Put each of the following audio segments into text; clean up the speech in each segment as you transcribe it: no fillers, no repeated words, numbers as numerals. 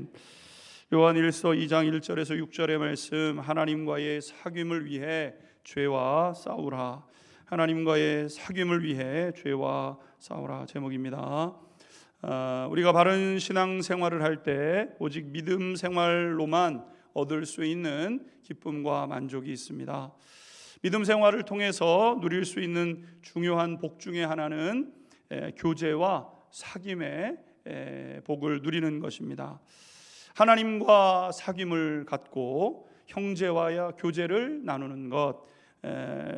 아멘. 요한일서 2장 1절에서 6절의 말씀, 하나님과의 사귐을 위해 죄와 싸우라. 하나님과의 사귐을 위해 죄와 싸우라 제목입니다. 우리가 바른 신앙생활을 할 때 오직 믿음 생활로만 얻을 수 있는 기쁨과 만족이 있습니다. 믿음 생활을 통해서 누릴 수 있는 중요한 복 중에 하나는 교제와 사귐의 복을 누리는 것입니다. 하나님과 사귐을 갖고 형제와의 교제를 나누는 것.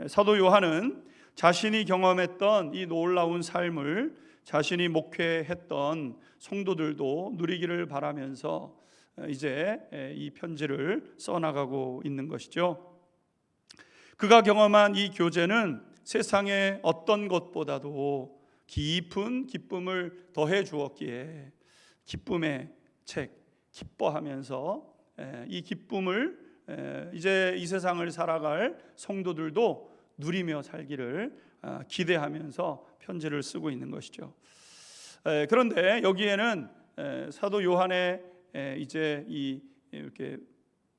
사도 요한은 자신이 경험했던 이 놀라운 삶을 자신이 목회했던 성도들도 누리기를 바라면서 이제 이 편지를 써나가고 있는 것이죠. 그가 경험한 이 교제는 세상의 어떤 것보다도 깊은 기쁨을 더해 주었기에 기쁨의 책, 기뻐하면서 이 기쁨을 이제 이 세상을 살아갈 성도들도 누리며 살기를 기대하면서 편지를 쓰고 있는 것이죠. 그런데 여기에는 사도 요한의 이제 이렇게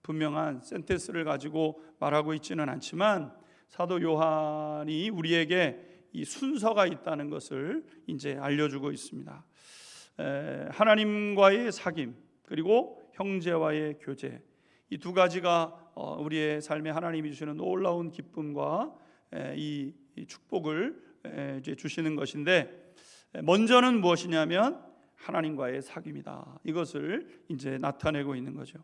분명한 센텐스를 가지고 말하고 있지는 않지만 사도 요한이 우리에게 이 순서가 있다는 것을 이제 알려주고 있습니다. 하나님과의 사귐 그리고 형제와의 교제, 이 두 가지가 우리의 삶에 하나님이 주시는 놀라운 기쁨과 이 축복을 이제 주시는 것인데, 먼저는 무엇이냐면 하나님과의 사귐이다. 이것을 이제 나타내고 있는 거죠.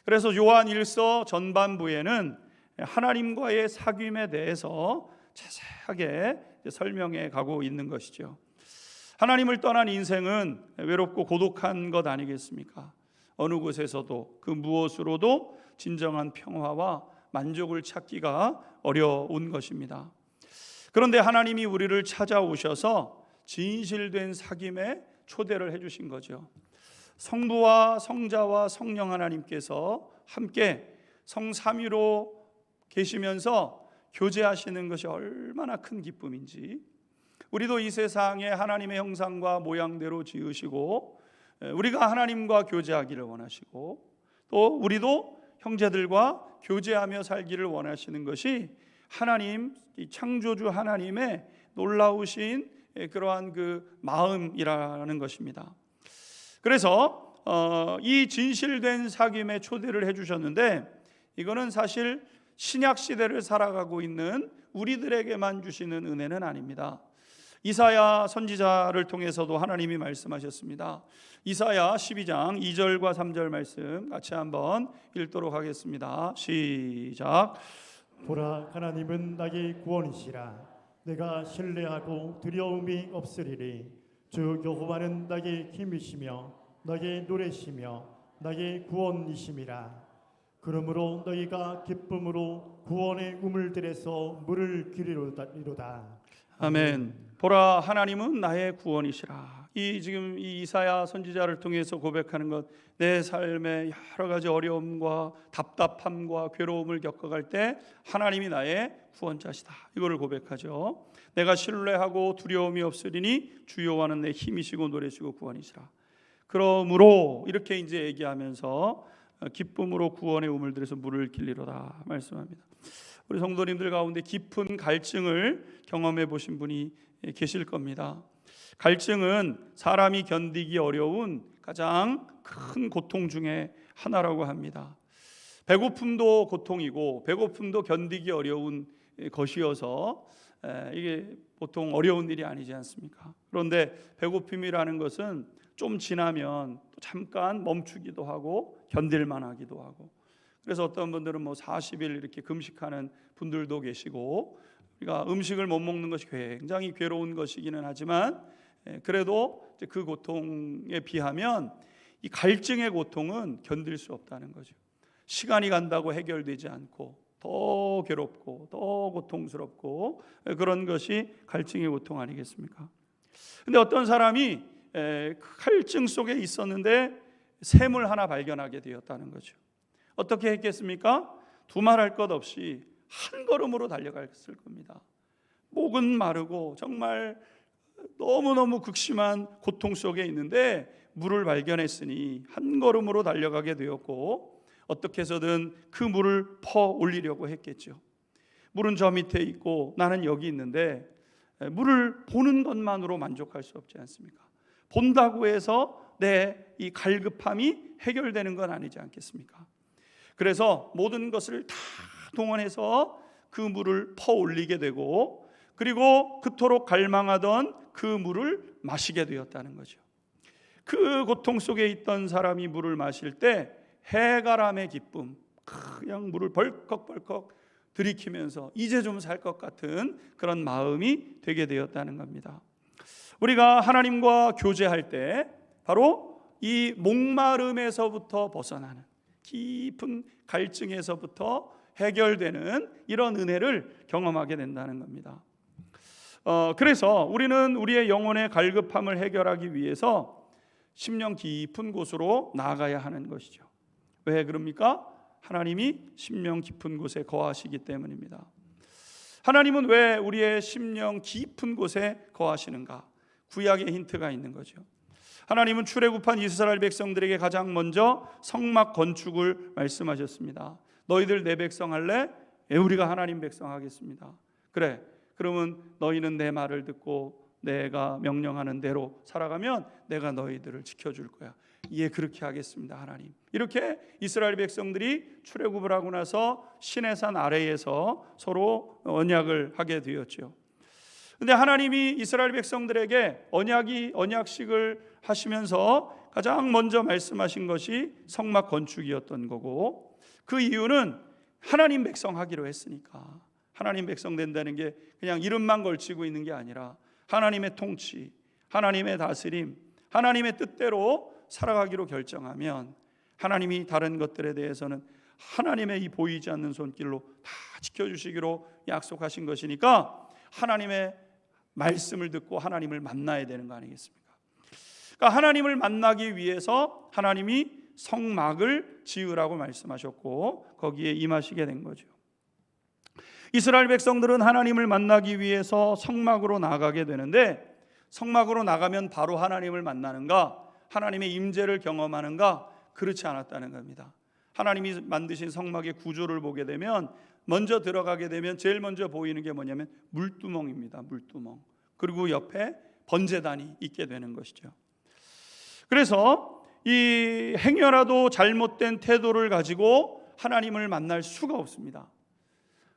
그래서 요한 1서 전반부에는 하나님과의 사귐에 대해서 자세하게 설명해 가고 있는 것이죠. 하나님을 떠난 인생은 외롭고 고독한 것 아니겠습니까? 어느 곳에서도 그 무엇으로도 진정한 평화와 만족을 찾기가 어려운 것입니다. 그런데 하나님이 우리를 찾아오셔서 진실된 사귐에 초대를 해주신 거죠. 성부와 성자와 성령 하나님께서 함께 성삼위로 계시면서 교제하시는 것이 얼마나 큰 기쁨인지, 우리도 이 세상에 하나님의 형상과 모양대로 지으시고 우리가 하나님과 교제하기를 원하시고 또 우리도 형제들과 교제하며 살기를 원하시는 것이 하나님, 창조주 하나님의 놀라우신 그러한 그 마음이라는 것입니다. 그래서 이 진실된 사귐에 초대를 해주셨는데, 이거는 사실 신약 시대를 살아가고 있는 우리들에게만 주시는 은혜는 아닙니다. 이사야 선지자를 통해서도 하나님이 말씀하셨습니다. 이사야 12장 2절과 3절 말씀 같이 한번 읽도록 하겠습니다. 시작. 보라, 하나님은 나의 구원이시라. 내가 신뢰하고 두려움이 없으리니 주 여호와는 나의 힘이시며 나의 노래시며 나의 구원이심이라. 그러므로 너희가 기쁨으로 구원의 우물들에서 물을 기르리로다. 아멘. 보라, 하나님은 나의 구원이시라. 지금 이 이사야 선지자를 통해서 고백하는 것, 내 삶의 여러 가지 어려움과 답답함과 괴로움을 겪어갈 때 하나님이 나의 구원자시다. 이거를 고백하죠. 내가 신뢰하고 두려움이 없으리니 주 여호와는 내 힘이시고 노래시고 구원이시라. 그러므로 이렇게 이제 얘기하면서 기쁨으로 구원의 우물들에서 물을 길리로다 말씀합니다. 우리 성도님들 가운데 깊은 갈증을 경험해 보신 분이 계실 겁니다. 갈증은 사람이 견디기 어려운 가장 큰 고통 중에 하나라고 합니다. 배고픔도 고통이고 배고픔도 견디기 어려운 것이어서 이게 보통 어려운 일이 아니지 않습니까? 그런데 배고픔이라는 것은 좀 지나면 또 잠깐 멈추기도 하고 견딜만 하기도 하고, 그래서 어떤 분들은 40일 이렇게 금식하는 분들도 계시고, 우리가 음식을 못 먹는 것이 굉장히 괴로운 것이기는 하지만 그래도 그 고통에 비하면 이 갈증의 고통은 견딜 수 없다는 거죠. 시간이 간다고 해결되지 않고 더 괴롭고 더 고통스럽고 그런 것이 갈증의 고통 아니겠습니까? 근데 어떤 사람이 갈증 속에 있었는데 샘을 하나 발견하게 되었다는 거죠. 어떻게 했겠습니까? 두말할 것 없이 한 걸음으로 달려갔을 겁니다. 목은 마르고 정말 너무너무 극심한 고통 속에 있는데 물을 발견했으니 한 걸음으로 달려가게 되었고 어떻게 해서든 그 물을 퍼 올리려고 했겠죠. 물은 저 밑에 있고 나는 여기 있는데 물을 보는 것만으로 만족할 수 없지 않습니까? 본다고 해서 내 이 갈급함이 해결되는 건 아니지 않겠습니까? 그래서 모든 것을 다 동원해서 그 물을 퍼 올리게 되고 그리고 그토록 갈망하던 그 물을 마시게 되었다는 거죠. 그 고통 속에 있던 사람이 물을 마실 때 해가람의 기쁨, 그냥 물을 벌컥벌컥 들이키면서 이제 좀 살 것 같은 그런 마음이 되게 되었다는 겁니다. 우리가 하나님과 교제할 때 바로 이 목마름에서부터 벗어나는 깊은 갈증에서부터 해결되는 이런 은혜를 경험하게 된다는 겁니다. 그래서 우리는 우리의 영혼의 갈급함을 해결하기 위해서 심령 깊은 곳으로 나아가야 하는 것이죠. 왜 그럽니까? 하나님이 심령 깊은 곳에 거하시기 때문입니다. 하나님은 왜 우리의 심령 깊은 곳에 거하시는가? 구약의 힌트가 있는 거죠. 하나님은 출애굽한 이스라엘 백성들에게 가장 먼저 성막 건축을 말씀하셨습니다. 너희들 내 백성 할래? 우리가 하나님 백성 하겠습니다. 그래, 그러면 너희는 내 말을 듣고 내가 명령하는 대로 살아가면 내가 너희들을 지켜줄 거야. 예, 그렇게 하겠습니다, 하나님. 이렇게 이스라엘 백성들이 출애굽을 하고 나서 시내산 아래에서 서로 언약을 하게 되었죠. 근데 하나님이 이스라엘 백성들에게 언약식을 하시면서 가장 먼저 말씀하신 것이 성막 건축이었던 거고, 그 이유는 하나님 백성 하기로 했으니까. 하나님 백성 된다는 게 그냥 이름만 걸치고 있는 게 아니라 하나님의 통치, 하나님의 다스림, 하나님의 뜻대로 살아가기로 결정하면 하나님이 다른 것들에 대해서는 하나님의 이 보이지 않는 손길로 다 지켜주시기로 약속하신 것이니까 하나님의 말씀을 듣고 하나님을 만나야 되는 거 아니겠습니까? 그러니까 하나님을 만나기 위해서 하나님이 성막을 지으라고 말씀하셨고 거기에 임하시게 된 거죠. 이스라엘 백성들은 하나님을 만나기 위해서 성막으로 나가게 되는데, 성막으로 나가면 바로 하나님을 만나는가, 하나님의 임재를 경험하는가? 그렇지 않았다는 겁니다. 하나님이 만드신 성막의 구조를 보게 되면 먼저 들어가게 되면 제일 먼저 보이는 게 뭐냐면 물두멍입니다. 물두멍. 그리고 옆에 번제단이 있게 되는 것이죠. 그래서 이 행여라도 잘못된 태도를 가지고 하나님을 만날 수가 없습니다.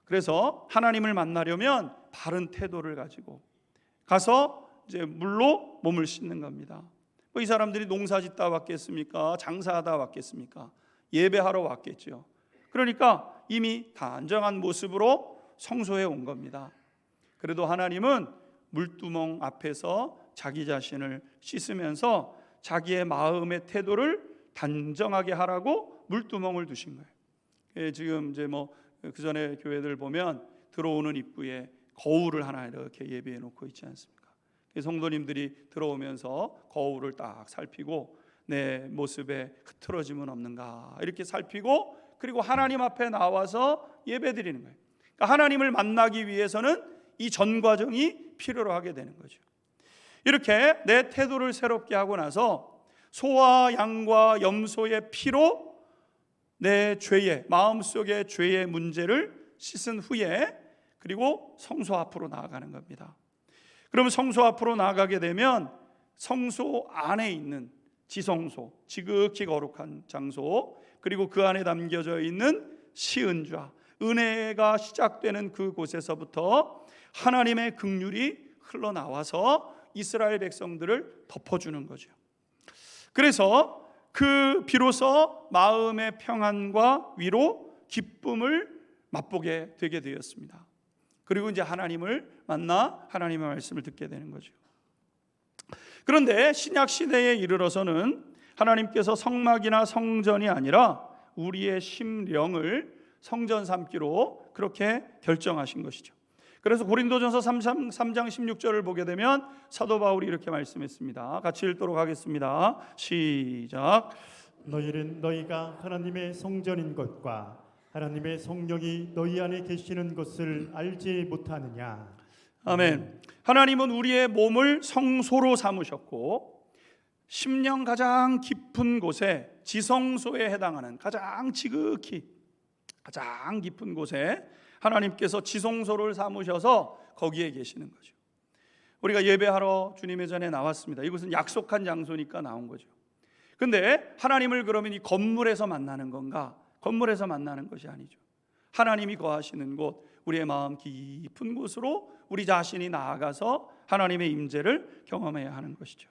그래서 하나님을 만나려면 바른 태도를 가지고 가서 이제 물로 몸을 씻는 겁니다. 뭐 이 사람들이 농사 짓다 왔겠습니까? 장사하다 왔겠습니까? 예배하러 왔겠죠. 그러니까 이미 단정한 모습으로 성소에 온 겁니다. 그래도 하나님은 물두멍 앞에서 자기 자신을 씻으면서 자기의 마음의 태도를 단정하게 하라고 물두멍을 두신 거예요. 지금 이제 뭐 그 전에 교회들 보면 들어오는 입구에 거울을 하나 이렇게 예배해 놓고 있지 않습니까? 성도님들이 들어오면서 거울을 딱 살피고 내 모습에 흐트러짐은 없는가 이렇게 살피고, 그리고 하나님 앞에 나와서 예배드리는 거예요. 그러니까 하나님을 만나기 위해서는 이 전 과정이 필요로 하게 되는 거죠. 이렇게 내 태도를 새롭게 하고 나서 소와 양과 염소의 피로 내 죄의, 마음속의 죄의 문제를 씻은 후에 그리고 성소 앞으로 나아가는 겁니다. 그러면 성소 앞으로 나아가게 되면 성소 안에 있는 지성소, 지극히 거룩한 장소, 그리고 그 안에 담겨져 있는 시은좌, 은혜가 시작되는 그곳에서부터 하나님의 긍휼이 흘러나와서 이스라엘 백성들을 덮어주는 거죠. 그래서 비로소 마음의 평안과 위로, 기쁨을 맛보게 되게 되었습니다. 그리고 이제 하나님을 만나 하나님의 말씀을 듣게 되는 거죠. 그런데 신약 시대에 이르러서는 하나님께서 성막이나 성전이 아니라 우리의 심령을 성전 삼기로 그렇게 결정하신 것이죠. 그래서 고린도전서 3장 16절을 보게 되면 사도 바울이 이렇게 말씀했습니다. 같이 읽도록 하겠습니다. 시작. 너희는 너희가 하나님의 성전인 것과 하나님의 성령이 너희 안에 계시는 것을 알지 못하느냐. 아멘. 하나님은 우리의 몸을 성소로 삼으셨고 심령 가장 깊은 곳에, 지성소에 해당하는 가장 지극히 가장 깊은 곳에 하나님께서 지성소를 삼으셔서 거기에 계시는 거죠. 우리가 예배하러 주님의 전에 나왔습니다. 이곳은 약속한 장소니까 나온 거죠. 근데 하나님을 그러면 이 건물에서 만나는 건가? 건물에서 만나는 것이 아니죠. 하나님이 거하시는 곳, 우리의 마음 깊은 곳으로 우리 자신이 나아가서 하나님의 임재를 경험해야 하는 것이죠.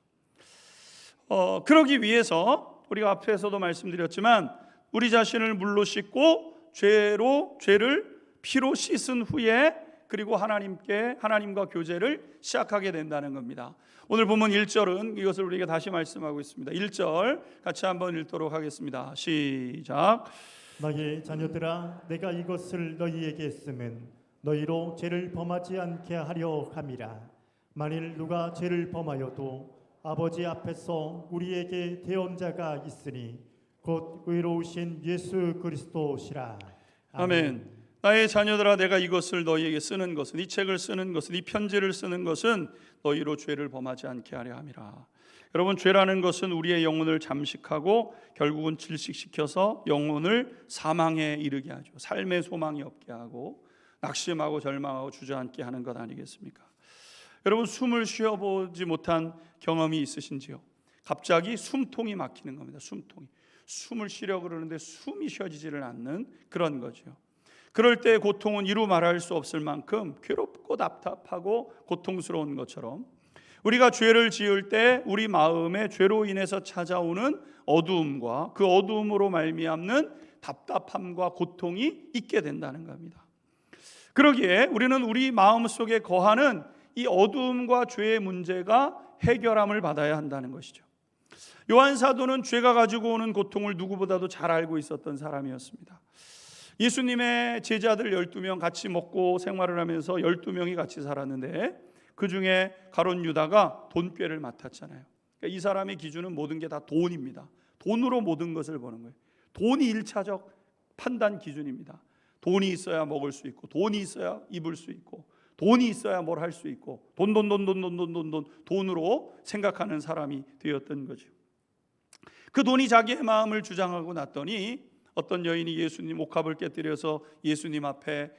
그러기 위해서 우리가 앞에서도 말씀드렸지만 우리 자신을 물로 씻고 죄를 피로 씻은 후에 그리고 하나님과 교제를 시작하게 된다는 겁니다. 오늘 본문 1절은 이것을 우리에게 다시 말씀하고 있습니다. 1절 같이 한번 읽도록 하겠습니다. 시작. 너희 자녀들아, 내가 이것을 너희에게 쓰면 너희로 죄를 범하지 않게 하려 함이라. 만일 누가 죄를 범하여도 아버지 앞에서 우리에게 대언자가 있으니 곧 의로우신 예수 그리스도시라. 아멘. 나의 자녀들아, 내가 이것을 너희에게 쓰는 것은, 이 책을 쓰는 것은, 이 편지를 쓰는 것은 너희로 죄를 범하지 않게 하려 함이라. 여러분, 죄라는 것은 우리의 영혼을 잠식하고 결국은 질식시켜서 영혼을 사망에 이르게 하죠. 삶의 소망이 없게 하고 낙심하고 절망하고 주저앉게 하는 것 아니겠습니까? 여러분, 숨을 쉬어보지 못한 경험이 있으신지요? 갑자기 숨통이 막히는 겁니다. 숨을 쉬려고 그러는데 숨이 쉬어지지를 않는 그런 거죠. 그럴 때 고통은 이루 말할 수 없을 만큼 괴롭고 답답하고 고통스러운 것처럼 우리가 죄를 지을 때 우리 마음에 죄로 인해서 찾아오는 어두움과 그 어두움으로 말미암는 답답함과 고통이 있게 된다는 겁니다. 그러기에 우리는 우리 마음속에 거하는 이 어두움과 죄의 문제가 해결함을 받아야 한다는 것이죠. 요한 사도는 죄가 가지고 오는 고통을 누구보다도 잘 알고 있었던 사람이었습니다. 예수님의 제자들 12명 같이 먹고 생활을 하면서 12명이 같이 살았는데 그 중에 가룟 유다가 돈꾀를 맡았잖아요. 그러니까 이 사람의 기준은 모든 게 다 돈입니다. 돈으로 모든 것을 보는 거예요. 돈이 1차적 판단 기준입니다. 돈이 있어야 먹을 수 있고, 돈이 있어야 입을 수 있고, 돈이 있어야 뭘 할 수 있고, 돈으로 생각하는 사람이 되었던 거죠. 그 돈이 자기의 마음을 주장하고 났더니 어떤 여인이 예수님 옥합을 깨뜨려서 예수님 앞에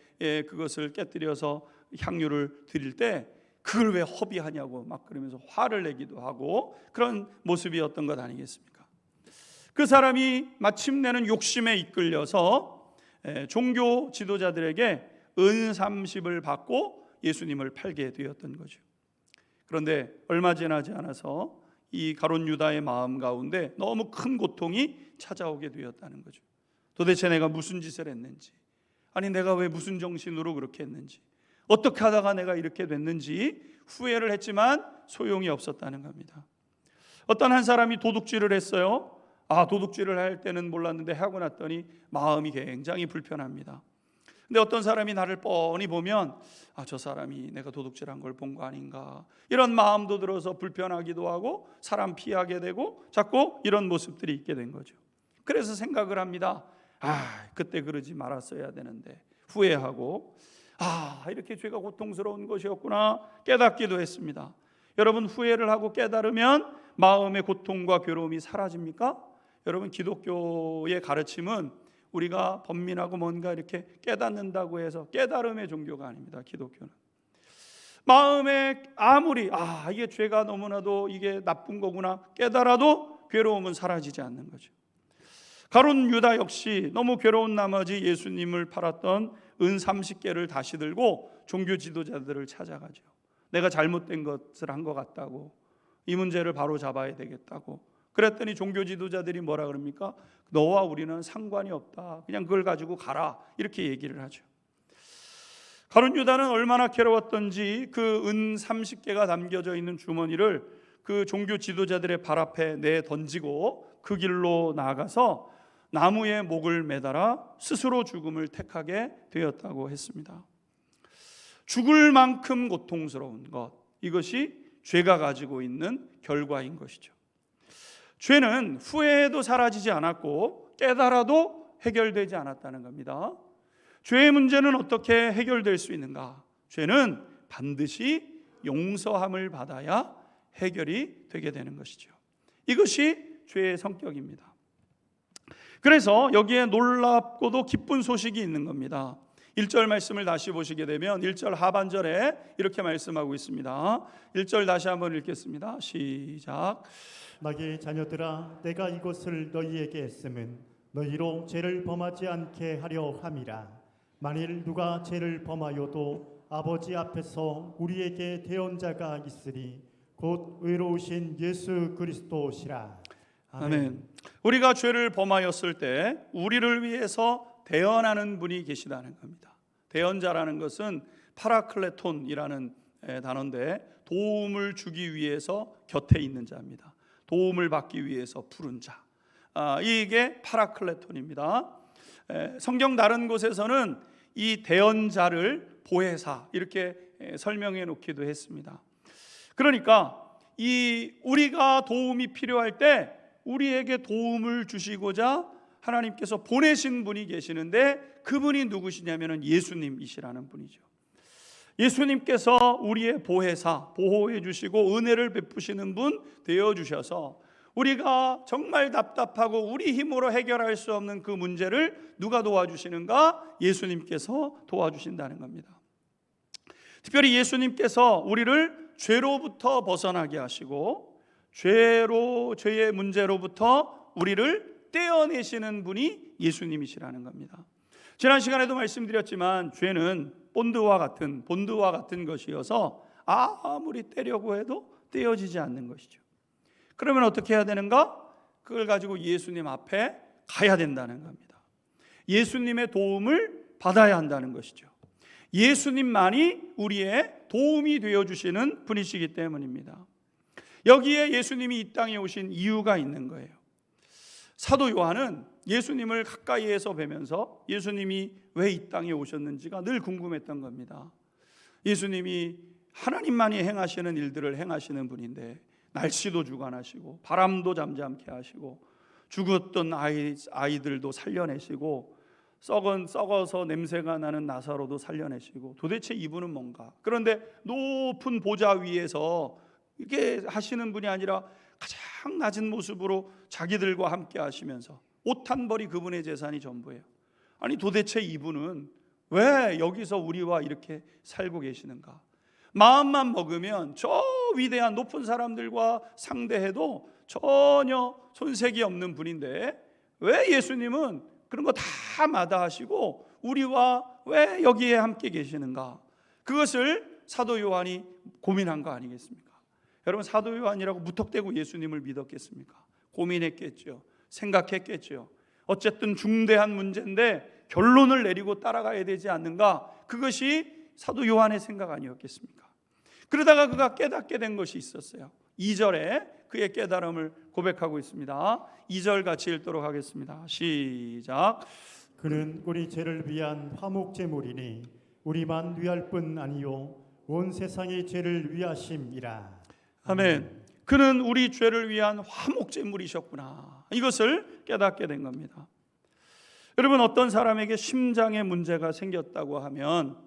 그것을 깨뜨려서 향유를 드릴 때 그걸 왜 허비하냐고 막 그러면서 화를 내기도 하고 그런 모습이었던 것 아니겠습니까? 그 사람이 마침내는 욕심에 이끌려서 종교 지도자들에게 은 30을 받고 예수님을 팔게 되었던 거죠. 그런데 얼마 지나지 않아서 이 가룟 유다의 마음 가운데 너무 큰 고통이 찾아오게 되었다는 거죠. 도대체 내가 무슨 짓을 했는지, 아니 내가 왜 무슨 정신으로 그렇게 했는지, 어떻게 하다가 내가 이렇게 됐는지 후회를 했지만 소용이 없었다는 겁니다. 어떤 한 사람이 도둑질을 했어요. 도둑질을 할 때는 몰랐는데 하고 났더니 마음이 굉장히 불편합니다. 근데 어떤 사람이 나를 뻔히 보면 저 사람이 내가 도둑질한 걸 본 거 아닌가, 이런 마음도 들어서 불편하기도 하고 사람 피하게 되고 자꾸 이런 모습들이 있게 된 거죠. 그래서 생각을 합니다. 그때 그러지 말았어야 되는데, 후회하고 이렇게 죄가 고통스러운 것이었구나 깨닫기도 했습니다. 여러분, 후회를 하고 깨달으면 마음의 고통과 괴로움이 사라집니까? 여러분, 기독교의 가르침은 우리가 번민하고 뭔가 이렇게 깨닫는다고 해서 깨달음의 종교가 아닙니다. 기독교는 마음에 아무리 이게 죄가 너무나도 이게 나쁜 거구나 깨달아도 괴로움은 사라지지 않는 거죠. 가룟 유다 역시 너무 괴로운 나머지 예수님을 팔았던 은 30개를 다시 들고 종교 지도자들을 찾아가죠. 내가 잘못된 것을 한 것 같다고, 이 문제를 바로 잡아야 되겠다고. 그랬더니 종교 지도자들이 뭐라 그럽니까? 너와 우리는 상관이 없다, 그냥 그걸 가지고 가라, 이렇게 얘기를 하죠. 가룟 유다는 얼마나 괴로웠던지 그 은 30개가 담겨져 있는 주머니를 그 종교 지도자들의 발 앞에 내 던지고 그 길로 나아가서 나무에 목을 매달아 스스로 죽음을 택하게 되었다고 했습니다. 죽을 만큼 고통스러운 것, 이것이 죄가 가지고 있는 결과인 것이죠. 죄는 후회해도 사라지지 않았고 깨달아도 해결되지 않았다는 겁니다. 죄의 문제는 어떻게 해결될 수 있는가? 죄는 반드시 용서함을 받아야 해결이 되게 되는 것이죠. 이것이 죄의 성격입니다. 그래서 여기에 놀랍고도 기쁜 소식이 있는 겁니다. 1절 말씀을 다시 보시게 되면 1절 하반절에 이렇게 말씀하고 있습니다. 1절 다시 한번 읽겠습니다. 시작. 나의 자녀들아 내가 이것을 너희에게 했음은 너희로 죄를 범하지 않게 하려 함이라. 만일 누가 죄를 범하여도 아버지 앞에서 우리에게 대언자가 있으니 곧 의로우신 예수 그리스도시라. 아멘. 우리가 죄를 범하였을 때 우리를 위해서 대언하는 분이 계시다는 겁니다. 대언자라는 것은 파라클레톤이라는 단어인데 도움을 주기 위해서 곁에 있는 자입니다. 도움을 받기 위해서 부른 자. 이게 파라클레톤입니다. 성경 다른 곳에서는 이 대언자를 보혜사 이렇게 설명해 놓기도 했습니다. 그러니까 우리가 도움이 필요할 때 우리에게 도움을 주시고자 하나님께서 보내신 분이 계시는데 그분이 누구시냐면 예수님이시라는 분이죠. 예수님께서 우리의 보혜사, 보호해 주시고 은혜를 베푸시는 분 되어 주셔서 우리가 정말 답답하고 우리 힘으로 해결할 수 없는 그 문제를 누가 도와주시는가? 예수님께서 도와주신다는 겁니다. 특별히 예수님께서 우리를 죄로부터 벗어나게 하시고 죄의 문제로부터 우리를 떼어내시는 분이 예수님이시라는 겁니다. 지난 시간에도 말씀드렸지만 죄는 본드와 같은 것이어서 아무리 떼려고 해도 떼어지지 않는 것이죠. 그러면 어떻게 해야 되는가? 그걸 가지고 예수님 앞에 가야 된다는 겁니다. 예수님의 도움을 받아야 한다는 것이죠. 예수님만이 우리의 도움이 되어주시는 분이시기 때문입니다. 여기에 예수님이 이 땅에 오신 이유가 있는 거예요. 사도 요한은 예수님을 가까이에서 뵈면서 예수님이 왜 이 땅에 오셨는지가 늘 궁금했던 겁니다. 예수님이 하나님만이 행하시는 일들을 행하시는 분인데 날씨도 주관하시고 바람도 잠잠케 하시고 죽었던 아이들도 살려내시고 썩어서 냄새가 나는 나사로도 살려내시고 도대체 이분은 뭔가? 그런데 높은 보좌 위에서 이게 하시는 분이 아니라 가장 낮은 모습으로 자기들과 함께 하시면서 옷 한 벌이 그분의 재산이 전부예요. 아니 도대체 이분은 왜 여기서 우리와 이렇게 살고 계시는가? 마음만 먹으면 저 위대한 높은 사람들과 상대해도 전혀 손색이 없는 분인데 왜 예수님은 그런 거 다 마다하시고 우리와 왜 여기에 함께 계시는가? 그것을 사도 요한이 고민한 거 아니겠습니까? 여러분 사도 요한이라고 무턱대고 예수님을 믿었겠습니까? 고민했겠죠. 생각했겠죠. 어쨌든 중대한 문제인데 결론을 내리고 따라가야 되지 않는가? 그것이 사도 요한의 생각 아니었겠습니까? 그러다가 그가 깨닫게 된 것이 있었어요. 2절에 그의 깨달음을 고백하고 있습니다. 2절 같이 읽도록 하겠습니다. 시작. 그는 우리 죄를 위한 화목제물이니 우리만 위할 뿐 아니요 온 세상의 죄를 위하심이라. 아멘. 그는 우리 죄를 위한 화목제물이셨구나. 이것을 깨닫게 된 겁니다. 여러분 어떤 사람에게 심장에 문제가 생겼다고 하면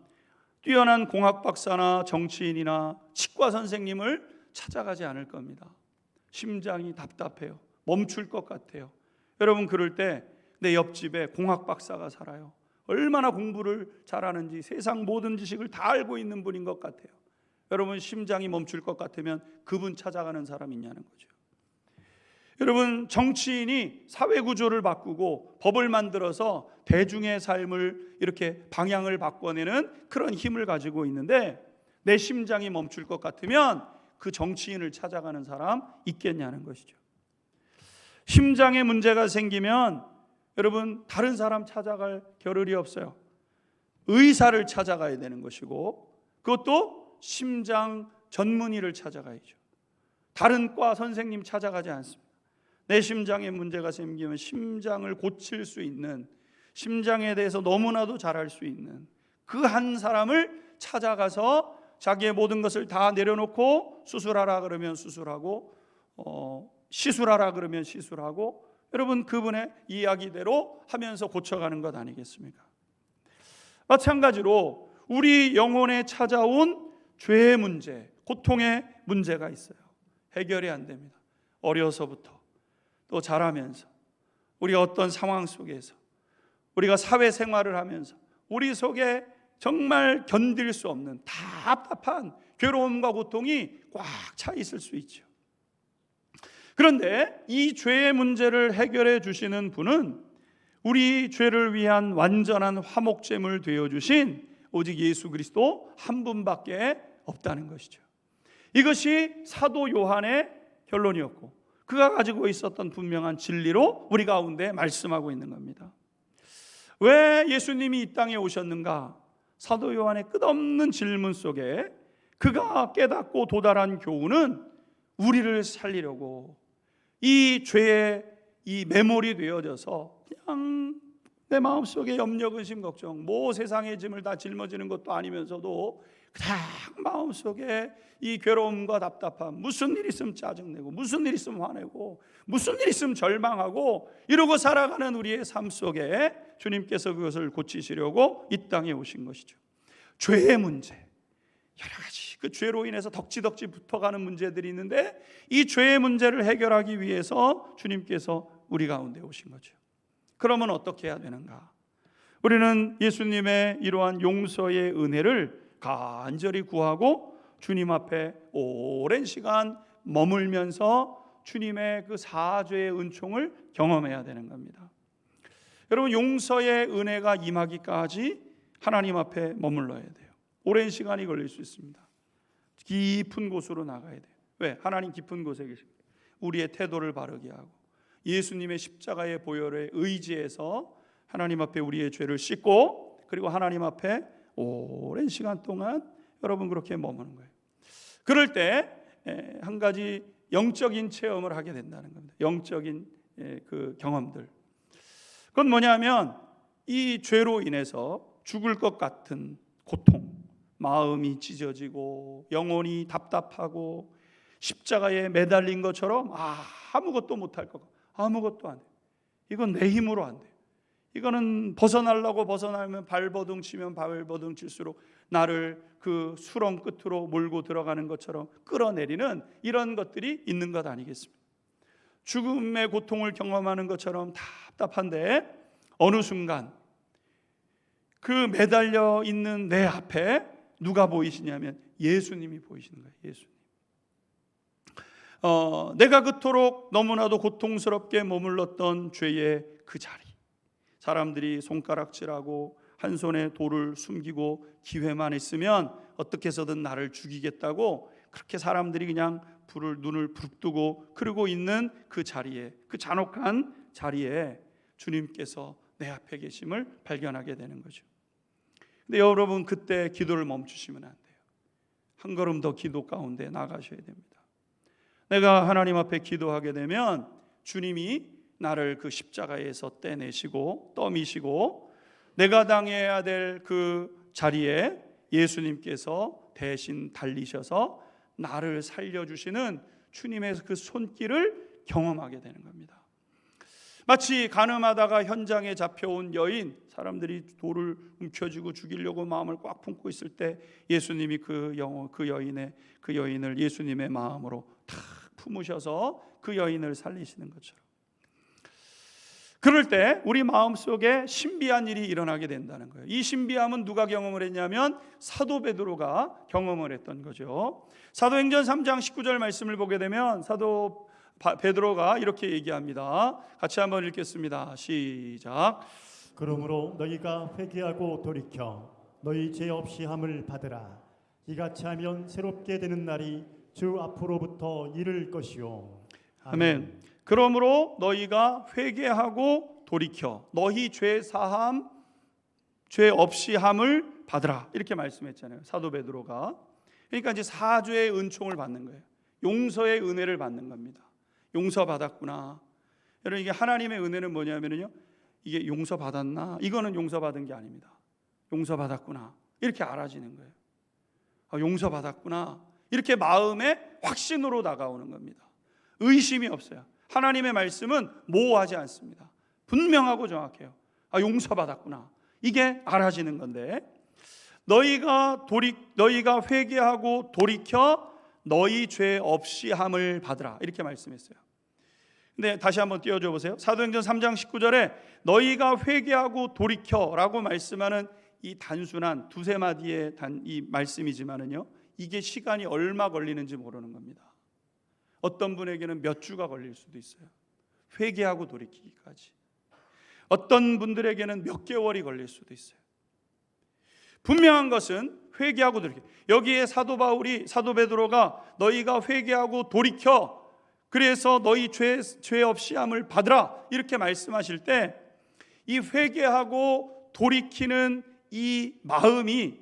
뛰어난 공학 박사나 정치인이나 치과 선생님을 찾아가지 않을 겁니다. 심장이 답답해요. 멈출 것 같아요. 여러분 그럴 때 내 옆집에 공학 박사가 살아요. 얼마나 공부를 잘하는지 세상 모든 지식을 다 알고 있는 분인 것 같아요. 여러분 심장이 멈출 것 같으면 그분 찾아가는 사람 있냐는 거죠. 여러분 정치인이 사회 구조를 바꾸고 법을 만들어서 대중의 삶을 이렇게 방향을 바꿔내는 그런 힘을 가지고 있는데 내 심장이 멈출 것 같으면 그 정치인을 찾아가는 사람 있겠냐는 것이죠. 심장에 문제가 생기면 여러분 다른 사람 찾아갈 겨를이 없어요. 의사를 찾아가야 되는 것이고 그것도 심장 전문의를 찾아가야죠. 다른 과 선생님 찾아가지 않습니다. 내 심장에 문제가 생기면 심장을 고칠 수 있는, 심장에 대해서 너무나도 잘할 수 있는 그 한 사람을 찾아가서 자기의 모든 것을 다 내려놓고 수술하라 그러면 수술하고 시술하라 그러면 시술하고 여러분 그분의 이야기대로 하면서 고쳐가는 것 아니겠습니까? 마찬가지로 우리 영혼에 찾아온 죄의 문제, 고통의 문제가 있어요. 해결이 안 됩니다. 어려서부터 또 자라면서 우리가 어떤 상황 속에서 우리가 사회생활을 하면서 우리 속에 정말 견딜 수 없는 답답한 괴로움과 고통이 꽉 차 있을 수 있죠. 그런데 이 죄의 문제를 해결해 주시는 분은 우리 죄를 위한 완전한 화목제물 되어 주신 오직 예수 그리스도 한 분밖에 없다는 것이죠. 이것이 사도 요한의 결론이었고 그가 가지고 있었던 분명한 진리로 우리 가운데 말씀하고 있는 겁니다. 왜 예수님이 이 땅에 오셨는가? 사도 요한의 끝없는 질문 속에 그가 깨닫고 도달한 교훈은 우리를 살리려고 이 죄의 이 매몰이 되어져서 그냥 내 마음속에 염려, 근심, 걱정 뭐 세상의 짐을 다 짊어지는 것도 아니면서도 그냥 마음속에 이 괴로움과 답답함, 무슨 일 있으면 짜증내고 무슨 일 있으면 화내고 무슨 일 있으면 절망하고 이러고 살아가는 우리의 삶 속에 주님께서 그것을 고치시려고 이 땅에 오신 것이죠. 죄의 문제, 여러 가지 그 죄로 인해서 덕지덕지 붙어가는 문제들이 있는데 이 죄의 문제를 해결하기 위해서 주님께서 우리 가운데 오신 거죠. 그러면 어떻게 해야 되는가? 우리는 예수님의 이러한 용서의 은혜를 간절히 구하고 주님 앞에 오랜 시간 머물면서 주님의 그 사죄의 은총을 경험해야 되는 겁니다. 여러분, 용서의 은혜가 임하기까지 하나님 앞에 머물러야 돼요. 오랜 시간이 걸릴 수 있습니다. 깊은 곳으로 나가야 돼요. 왜? 하나님 깊은 곳에 계십니다. 우리의 태도를 바르게 하고 예수님의 십자가의 보혈에 의지해서 하나님 앞에 우리의 죄를 씻고 그리고 하나님 앞에 오랜 시간 동안 여러분 그렇게 머무는 거예요. 그럴 때 한 가지 영적인 체험을 하게 된다는 겁니다. 영적인 그 경험들. 그건 뭐냐면 이 죄로 인해서 죽을 것 같은 고통, 마음이 찢어지고 영혼이 답답하고 십자가에 매달린 것처럼 아무것도 못할 것 같고 아무것도 안 돼. 이건 내 힘으로 안 돼. 이거는 벗어나려고 벗어나면 발버둥 치면 발버둥 칠수록 나를 그 수렁 끝으로 몰고 들어가는 것처럼 끌어내리는 이런 것들이 있는 것 아니겠습니까? 죽음의 고통을 경험하는 것처럼 답답한데 어느 순간 그 매달려 있는 내 앞에 누가 보이시냐면 예수님이 보이시는 거예요. 예수님. 내가 그토록 너무나도 고통스럽게 머물렀던 죄의 그 자리, 사람들이 손가락질하고 한 손에 돌을 숨기고 기회만 있으면 어떻게 해서든 나를 죽이겠다고 그렇게 사람들이 그냥 눈을 부릅뜨고 그러고 있는 그 자리에, 그 잔혹한 자리에 주님께서 내 앞에 계심을 발견하게 되는 거죠. 근데 여러분 그때 기도를 멈추시면 안 돼요. 한 걸음 더 기도 가운데 나가셔야 됩니다. 내가 하나님 앞에 기도하게 되면 주님이 나를 그 십자가에서 떼내시고 떠미시고 내가 당해야 될 그 자리에 예수님께서 대신 달리셔서 나를 살려주시는 주님의 그 손길을 경험하게 되는 겁니다. 마치 가늠하다가 현장에 잡혀온 여인, 사람들이 돌을 움켜쥐고 죽이려고 마음을 꽉 품고 있을 때 예수님이 그 여인을 예수님의 마음으로 탁 품으셔서 그 여인을 살리시는 것처럼, 그럴 때 우리 마음속에 신비한 일이 일어나게 된다는 거예요. 이 신비함은 누가 경험을 했냐면 사도 베드로가 경험을 했던 거죠. 사도행전 3장 19절 말씀을 보게 되면 사도 베드로가 이렇게 얘기합니다. 같이 한번 읽겠습니다. 시작. 그러므로 너희가 회개하고 돌이켜 너희 죄 없이 함을 받으라. 이같이 하면 새롭게 되는 날이 주 앞으로부터 이를 것이요. 아멘. 그러므로 너희가 회개하고 돌이켜 너희 죄 사함, 죄 없이 함을 받으라. 이렇게 말씀했잖아요. 사도 베드로가. 그러니까 이제 사죄의 은총을 받는 거예요. 용서의 은혜를 받는 겁니다. 용서받았구나. 여러분, 이게 하나님의 은혜는 뭐냐면요, 이게 용서받았나? 이거는 용서받은 게 아닙니다. 용서받았구나. 이렇게 알아지는 거예요. 용서받았구나. 이렇게 마음의 확신으로 다가오는 겁니다. 의심이 없어요. 하나님의 말씀은 모호하지 않습니다. 분명하고 정확해요. 용서받았구나. 이게 알아지는 건데, 너희가 회개하고 돌이켜 너희 죄 없이 함을 받으라. 이렇게 말씀했어요. 근데 다시 한번 띄워줘 보세요. 사도행전 3장 19절에 너희가 회개하고 돌이켜라고 말씀하는 이 단순한 두세 마디의 이 말씀이지만은요, 이게 시간이 얼마 걸리는지 모르는 겁니다. 어떤 분에게는 몇 주가 걸릴 수도 있어요. 회개하고 돌이키기까지. 어떤 분들에게는 몇 개월이 걸릴 수도 있어요. 분명한 것은 회개하고 돌이켜. 여기에 사도 베드로가 너희가 회개하고 돌이켜 그래서 너희 죄 없이 함을 받으라 이렇게 말씀하실 때, 이 회개하고 돌이키는 이 마음이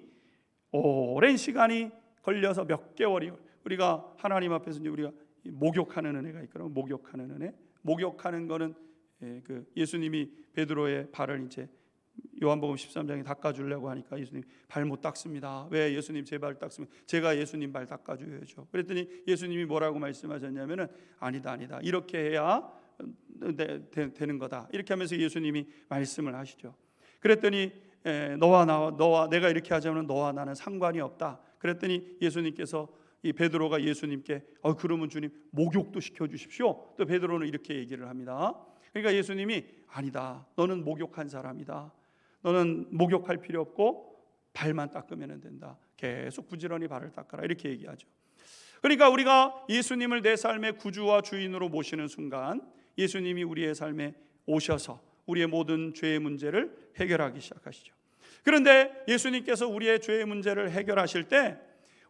오랜 시간이 걸려서 몇 개월이, 우리가 하나님 앞에서 이제 우리가 목욕하는 은혜가 있거든요. 목욕하는 은혜. 목욕하는 거는 그 예수님이 베드로의 발을 이제 요한복음 13장에 닦아주려고 하니까 예수님 발 못 닦습니다. 왜 예수님 제 발 닦으면 제가 예수님 발 닦아줘야죠. 그랬더니 예수님이 뭐라고 말씀하셨냐면은 아니다 이렇게 해야 되는 거다 이렇게 하면서 예수님이 말씀을 하시죠. 그랬더니 너와 내가 이렇게 하자면 너와 나는 상관이 없다. 그랬더니 예수님께서 이 베드로가 예수님께 그러면 주님 목욕도 시켜주십시오. 또 베드로는 이렇게 얘기를 합니다. 그러니까 예수님이 아니다, 너는 목욕한 사람이다. 너는 목욕할 필요 없고 발만 닦으면 된다. 계속 부지런히 발을 닦아라 이렇게 얘기하죠. 그러니까 우리가 예수님을 내 삶의 구주와 주인으로 모시는 순간 예수님이 우리의 삶에 오셔서 우리의 모든 죄의 문제를 해결하기 시작하시죠. 그런데 예수님께서 우리의 죄의 문제를 해결하실 때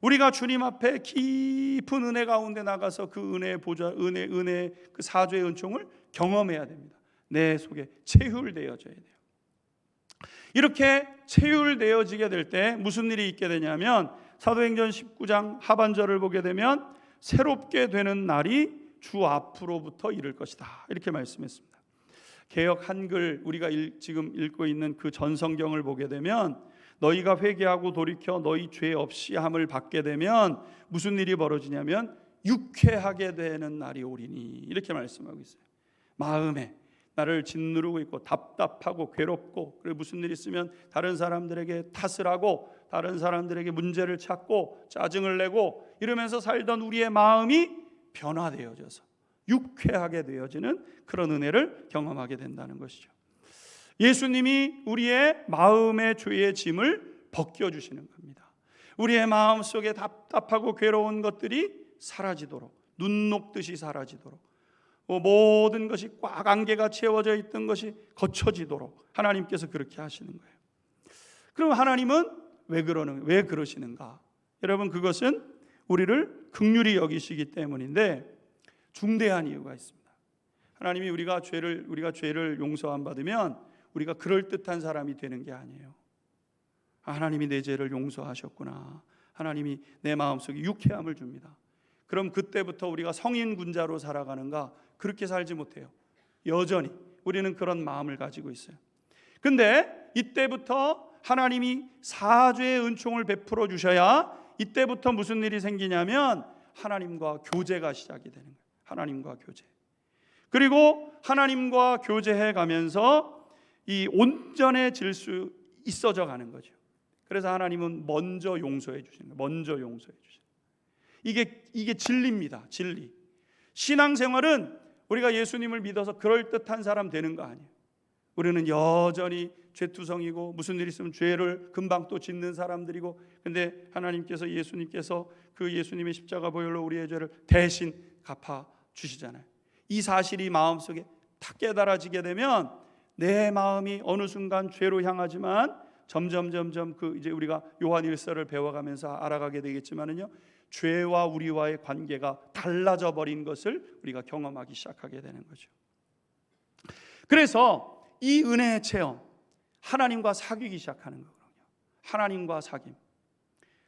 우리가 주님 앞에 깊은 은혜 가운데 나가서 그 은혜의 보좌, 은혜 그 사죄의 은총을 경험해야 됩니다. 내 속에 체휼되어져야 돼요. 이렇게 체휼되어지게 될 때 무슨 일이 있게 되냐면 사도행전 19장 하반절을 보게 되면 새롭게 되는 날이 주 앞으로부터 이를 것이다 이렇게 말씀했습니다. 개역 한글 우리가 지금 읽고 있는 그 전성경을 보게 되면 너희가 회개하고 돌이켜 너희 죄 없이 함을 받게 되면 무슨 일이 벌어지냐면 유쾌하게 되는 날이 오리니 이렇게 말씀하고 있어요. 마음에 나를 짓누르고 있고 답답하고 괴롭고, 그리고 무슨 일이 있으면 다른 사람들에게 탓을 하고 다른 사람들에게 문제를 찾고 짜증을 내고 이러면서 살던 우리의 마음이 변화되어져서 유쾌하게 되어지는 그런 은혜를 경험하게 된다는 것이죠. 예수님이 우리의 마음의 죄의 짐을 벗겨주시는 겁니다. 우리의 마음 속에 답답하고 괴로운 것들이 사라지도록, 눈 녹듯이 사라지도록, 모든 것이 꽉 안개가 채워져 있던 것이 거쳐지도록 하나님께서 그렇게 하시는 거예요. 그럼 하나님은 왜 그러시는가? 여러분, 그것은 우리를 긍휼히 여기시기 때문인데 중대한 이유가 있습니다. 하나님이 우리가 죄를 용서 안 받으면 우리가 그럴듯한 사람이 되는 게 아니에요. 하나님이 내 죄를 용서하셨구나. 하나님이 내 마음속에 유쾌함을 줍니다. 그럼 그때부터 우리가 성인 군자로 살아가는가? 그렇게 살지 못해요. 여전히 우리는 그런 마음을 가지고 있어요. 근데 이때부터 하나님이 사죄의 은총을 베풀어 주셔야 이때부터 무슨 일이 생기냐면 하나님과 교제가 시작이 되는 거예요. 하나님과 교제. 그리고 하나님과 교제해 가면서 이 온전해질 수 있어져 가는 거죠. 그래서 하나님은 먼저 용서해 주시는 거예요. 먼저 용서해 주시는 거예요. 이게 진리입니다. 진리. 신앙생활은 우리가 예수님을 믿어서 그럴듯한 사람 되는 거 아니에요. 우리는 여전히 죄투성이고 무슨 일 있으면 죄를 금방 또 짓는 사람들이고, 근데 하나님께서 예수님께서 그 예수님의 십자가 보혈로 우리의 죄를 대신 갚아 주시잖아요. 이 사실이 마음속에 탁 깨달아지게 되면 내 마음이 어느 순간 죄로 향하지만 점점 그 이제 우리가 요한 1서를 배워가면서 알아가게 되겠지만은요, 죄와 우리와의 관계가 달라져 버린 것을 우리가 경험하기 시작하게 되는 거죠. 그래서 이 은혜의 체험, 하나님과 사귀기 시작하는 거거든요. 하나님과 사귐.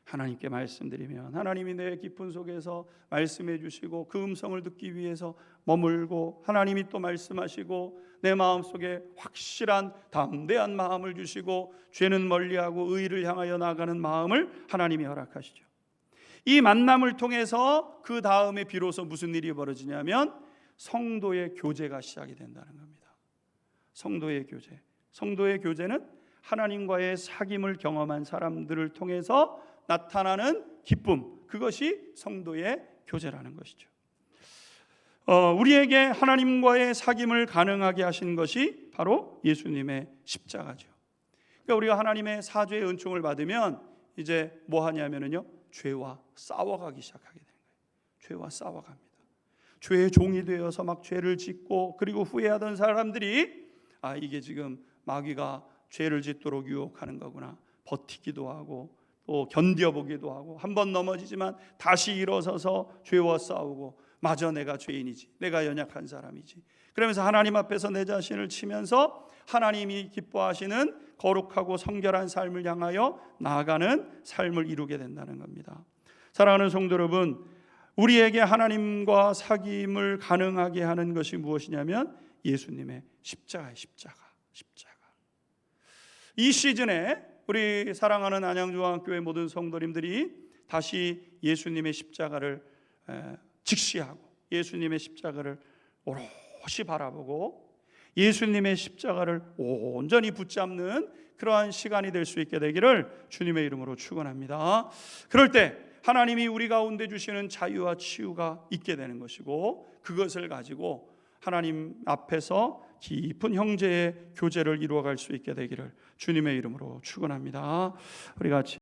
하나님께 말씀드리면 하나님이 내 깊은 속에서 말씀해 주시고 그 음성을 듣기 위해서 머물고, 하나님이 또 말씀하시고 내 마음속에 확실한 담대한 마음을 주시고 죄는 멀리하고 의를 향하여 나가는 마음을 하나님이 허락하시죠. 이 만남을 통해서 그 다음에 비로소 무슨 일이 벌어지냐면 성도의 교제가 시작이 된다는 겁니다. 성도의 교제. 성도의 교제는 하나님과의 사귐을 경험한 사람들을 통해서 나타나는 기쁨, 그것이 성도의 교제라는 것이죠. 우리에게 하나님과의 사귐을 가능하게 하신 것이 바로 예수님의 십자가죠. 그러니까 우리가 하나님의 사죄의 은총을 받으면 이제 뭐 하냐면요, 죄와 싸워가기 시작하게 되는 거예요. 죄와 싸워갑니다. 죄의 종이 되어서 막 죄를 짓고, 그리고 후회하던 사람들이 이게 지금 마귀가 죄를 짓도록 유혹하는 거구나, 버티기도 하고 또 견뎌보기도 하고, 한 번 넘어지지만 다시 일어서서 죄와 싸우고, 마저 내가 죄인이지, 내가 연약한 사람이지, 그러면서 하나님 앞에서 내 자신을 치면서 하나님이 기뻐하시는 거룩하고 성결한 삶을 향하여 나아가는 삶을 이루게 된다는 겁니다. 사랑하는 성도 여러분, 우리에게 하나님과 사귐을 가능하게 하는 것이 무엇이냐면 예수님의 십자가의 십자가. 이 시즌에 우리 사랑하는 안양중앙교회 모든 성도님들이 다시 예수님의 십자가를 직시하고, 예수님의 십자가를 오롯이 바라보고, 예수님의 십자가를 온전히 붙잡는 그러한 시간이 될 수 있게 되기를 주님의 이름으로 축원합니다. 그럴 때 하나님이 우리 가운데 주시는 자유와 치유가 있게 되는 것이고, 그것을 가지고 하나님 앞에서 깊은 형제의 교제를 이루어갈 수 있게 되기를 주님의 이름으로 축원합니다. 우리 같이